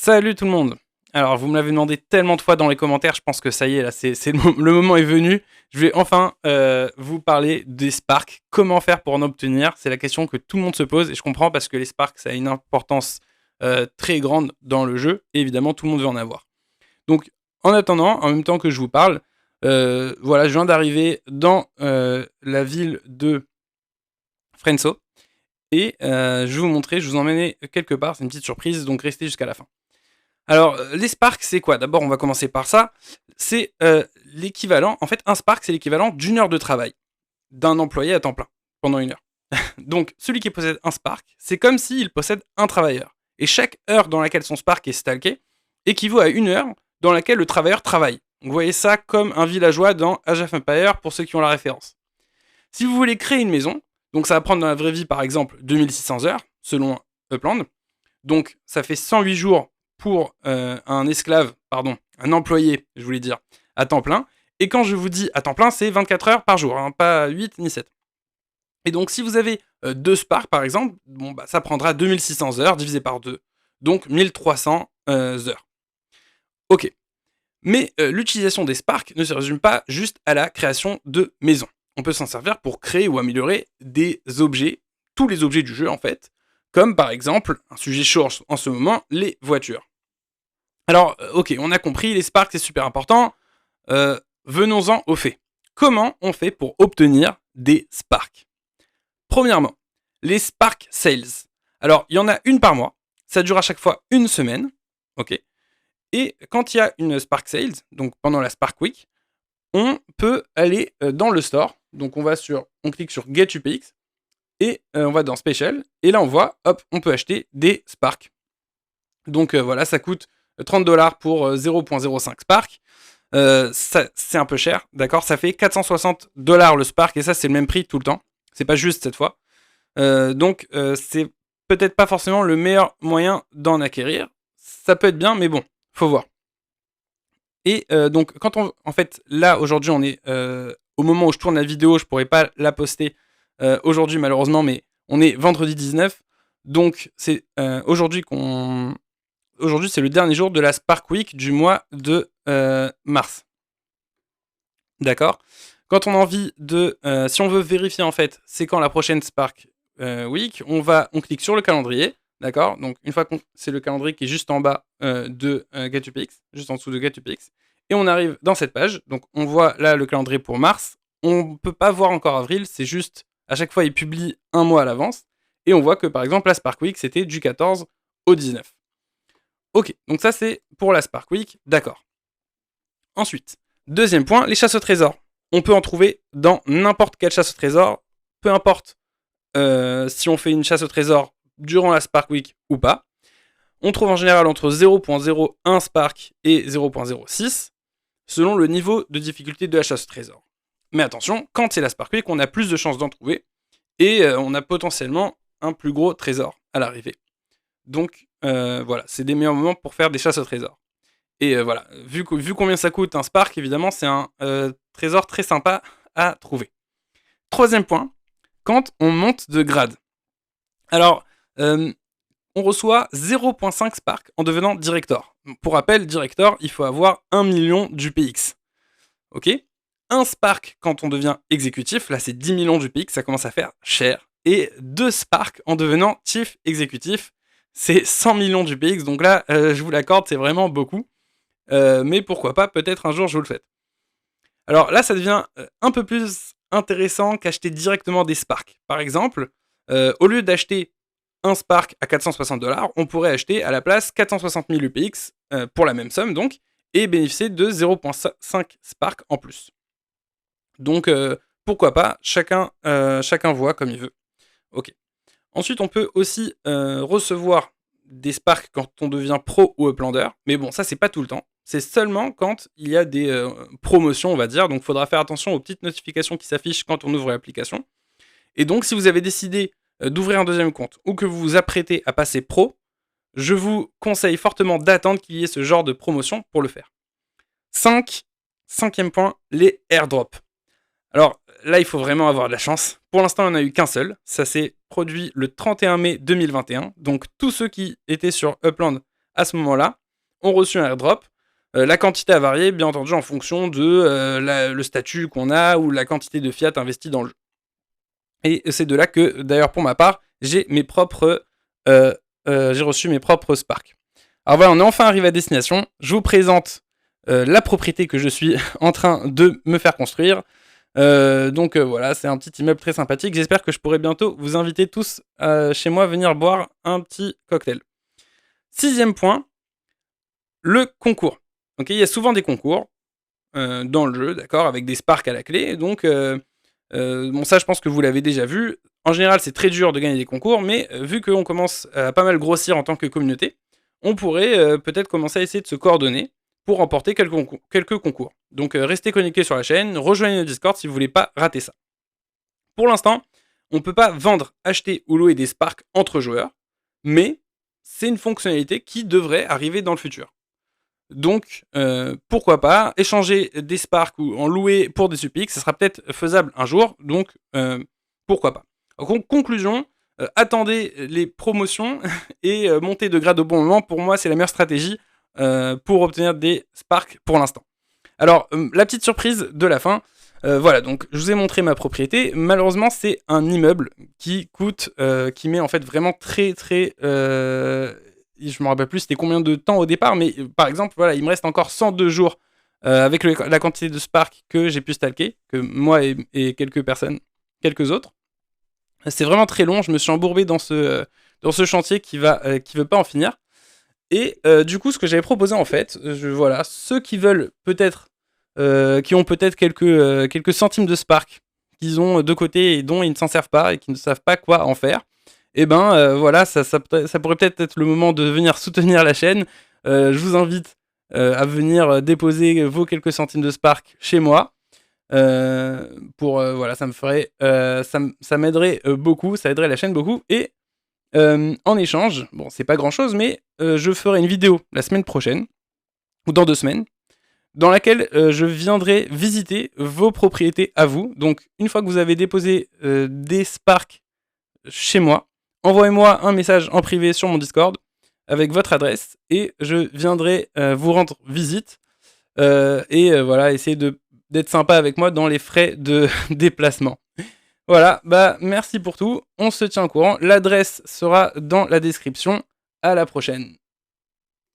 Salut tout le monde. Alors, vous me l'avez demandé tellement de fois dans les commentaires, je pense que ça y est, là, le moment est venu. Je vais enfin vous parler des Sparks. Comment faire pour en obtenir? C'est la question que tout le monde se pose et je comprends parce que les Sparks, ça a une importance très grande dans le jeu et évidemment, tout le monde veut en avoir. Donc, en attendant, en même temps que je vous parle, voilà, je viens d'arriver dans la ville de Frenso et je vais vous montrer, je vous emmène quelque part, c'est une petite surprise, donc restez jusqu'à la fin. Alors, les Sparks, c'est quoi? D'abord, on va commencer par ça. C'est l'équivalent, en fait, un Spark, c'est l'équivalent d'une heure de travail d'un employé à temps plein, pendant une heure. Donc, celui qui possède un Spark, c'est comme s'il possède un travailleur. Et chaque heure dans laquelle son Spark est stalké équivaut à une heure dans laquelle le travailleur travaille. Donc, vous voyez ça comme un villageois dans Age of Empires, pour ceux qui ont la référence. Si vous voulez créer une maison, donc ça va prendre dans la vraie vie, par exemple, 2600 heures, selon Upland. Donc, ça fait 108 jours pour un esclave, pardon, un employé, je voulais dire, à temps plein. Et quand je vous dis à temps plein, c'est 24 heures par jour, hein, pas 8 ni 7. Et donc, si vous avez 2 Sparks, par exemple, bon, bah, ça prendra 2600 heures divisé par 2. Donc, 1300 heures. Ok. Mais l'utilisation des Sparks ne se résume pas juste à la création de maisons. On peut s'en servir pour créer ou améliorer des objets, tous les objets du jeu en fait, comme par exemple, un sujet chaud en ce moment, les voitures. Alors, ok, on a compris, les Sparks c'est super important. Venons-en aux faits. Comment on fait pour obtenir des Sparks? Premièrement, les Spark Sales. Alors, il y en a une par mois. Ça dure à chaque fois une semaine. Ok. Et quand il y a une Spark Sales, donc pendant la Spark Week, on peut aller dans le store. Donc on clique sur Get UPX et on va dans Special. Et là on voit, hop, on peut acheter des Spark. Donc voilà, ça coûte 30$ pour 0.05 Spark. C'est un peu cher, d'accord? Ça fait 460$ le Spark et ça c'est le même prix tout le temps. C'est pas juste cette fois. Donc c'est peut-être pas forcément le meilleur moyen d'en acquérir. Ça peut être bien, mais bon, faut voir. Et donc, en fait, là, aujourd'hui, on est au moment où je tourne la vidéo, je pourrais pas la poster aujourd'hui, malheureusement, mais on est vendredi 19. Donc, c'est aujourd'hui Aujourd'hui, c'est le dernier jour de la Spark Week du mois de mars. D'accord? Quand on a envie de... si on veut vérifier, en fait, c'est quand la prochaine Spark Week, on clique sur le calendrier. D'accord? Donc, une fois que c'est le calendrier qui est juste en bas de GetUPX, juste en dessous de GetUPX, et on arrive dans cette page. Donc, on voit là le calendrier pour mars. On ne peut pas voir encore avril, c'est juste, à chaque fois, il publie un mois à l'avance. Et on voit que, par exemple, la Spark Week, c'était du 14 au 19. Ok, donc ça, c'est pour la Spark Week, d'accord. Ensuite, deuxième point, les chasses au trésor. On peut en trouver dans n'importe quelle chasse au trésor, peu importe si on fait une chasse au trésor durant la Spark Week ou pas. On trouve en général entre 0.01 Spark et 0.06 selon le niveau de difficulté de la chasse au trésor. Mais attention, quand c'est la Spark Week, on a plus de chances d'en trouver et on a potentiellement un plus gros trésor à l'arrivée. Donc voilà, c'est des meilleurs moments pour faire des chasses au trésor. Et voilà, vu combien ça coûte un Spark, évidemment, c'est un trésor très sympa à trouver. Troisième point, quand on monte de grade. Alors, on reçoit 0.5 Spark en devenant Director. Pour rappel, Director, il faut avoir 1 million d'UPX. Ok? Un Spark quand on devient exécutif, là c'est 10 millions d'UPX, ça commence à faire cher. Et 2 Spark en devenant Chief Exécutif, c'est 100 millions d'UPX, donc là, je vous l'accorde, c'est vraiment beaucoup. Mais pourquoi pas, peut-être un jour je vous le fais. Alors là, ça devient un peu plus intéressant qu'acheter directement des Sparks. Par exemple, au lieu d'acheter un Spark à 460$, on pourrait acheter à la place 460 000 UPX pour la même somme donc, et bénéficier de 0.5 Spark en plus. Donc pourquoi pas, chacun voit comme il veut. Ok. Ensuite, on peut aussi recevoir des Sparks quand on devient pro ou uplander, mais bon, ça c'est pas tout le temps. C'est seulement quand il y a des promotions, on va dire. Donc, il faudra faire attention aux petites notifications qui s'affichent quand on ouvre l'application. Et donc, si vous avez décidé d'ouvrir un deuxième compte ou que vous vous apprêtez à passer pro, je vous conseille fortement d'attendre qu'il y ait ce genre de promotion pour le faire. Cinquième point, les airdrops. Alors là, il faut vraiment avoir de la chance. Pour l'instant, on n'a eu qu'un seul. Ça s'est produit le 31 mai 2021. Donc, tous ceux qui étaient sur Upland à ce moment-là ont reçu un airdrop. La quantité a varié, bien entendu, en fonction de le statut qu'on a ou la quantité de fiat investie dans le jeu. Et c'est de là que, d'ailleurs, pour ma part, j'ai reçu mes propres Spark. Alors voilà, on est enfin arrivé à destination. Je vous présente la propriété que je suis en train de me faire construire. Donc voilà, c'est un petit immeuble très sympathique. J'espère que je pourrai bientôt vous inviter tous chez moi à venir boire un petit cocktail. 6e point, le concours. Okay, il y a souvent des concours dans le jeu, d'accord, avec des Sparks à la clé. Donc bon, ça, je pense que vous l'avez déjà vu. En général, c'est très dur de gagner des concours, mais vu qu'on commence à pas mal grossir en tant que communauté, on pourrait peut-être commencer à essayer de se coordonner pour remporter quelques concours. Donc restez connectés sur la chaîne, rejoignez le Discord si vous voulez pas rater ça. Pour l'instant, on ne peut pas vendre, acheter ou louer des Sparks entre joueurs, mais c'est une fonctionnalité qui devrait arriver dans le futur. Donc, pourquoi pas échanger des Sparks ou en louer pour des Supix, ça sera peut-être faisable un jour, donc pourquoi pas. En conclusion, attendez les promotions et montez de grade au bon moment. Pour moi, c'est la meilleure stratégie pour obtenir des Sparks pour l'instant. Alors, la petite surprise de la fin, voilà, donc je vous ai montré ma propriété. Malheureusement, c'est un immeuble qui coûte, qui met en fait vraiment très très... je me rappelle plus c'était combien de temps au départ, mais par exemple, voilà, il me reste encore 102 jours avec la quantité de Spark que j'ai pu stalker, que moi et quelques autres. C'est vraiment très long, je me suis embourbé dans ce chantier qui veut pas en finir. Et du coup, ce que j'avais proposé en fait, voilà, ceux qui veulent peut-être, qui ont peut-être quelques centimes de Spark qu'ils ont de côté et dont ils ne s'en servent pas et qui ne savent pas quoi en faire, et ben voilà, ça pourrait peut-être être le moment de venir soutenir la chaîne. Je vous invite à venir déposer vos quelques centimes de Spark chez moi. Voilà, ça me ferait, ça m'aiderait beaucoup, ça aiderait la chaîne beaucoup. Et en échange, bon, c'est pas grand chose, mais je ferai une vidéo la semaine prochaine, ou dans 2 semaines, dans laquelle je viendrai visiter vos propriétés à vous. Donc, une fois que vous avez déposé des Sparks chez moi, envoyez-moi un message en privé sur mon Discord avec votre adresse et je viendrai vous rendre visite et voilà, essayer d'être sympa avec moi dans les frais de déplacement. Voilà, bah merci pour tout, on se tient au courant, l'adresse sera dans la description, à la prochaine.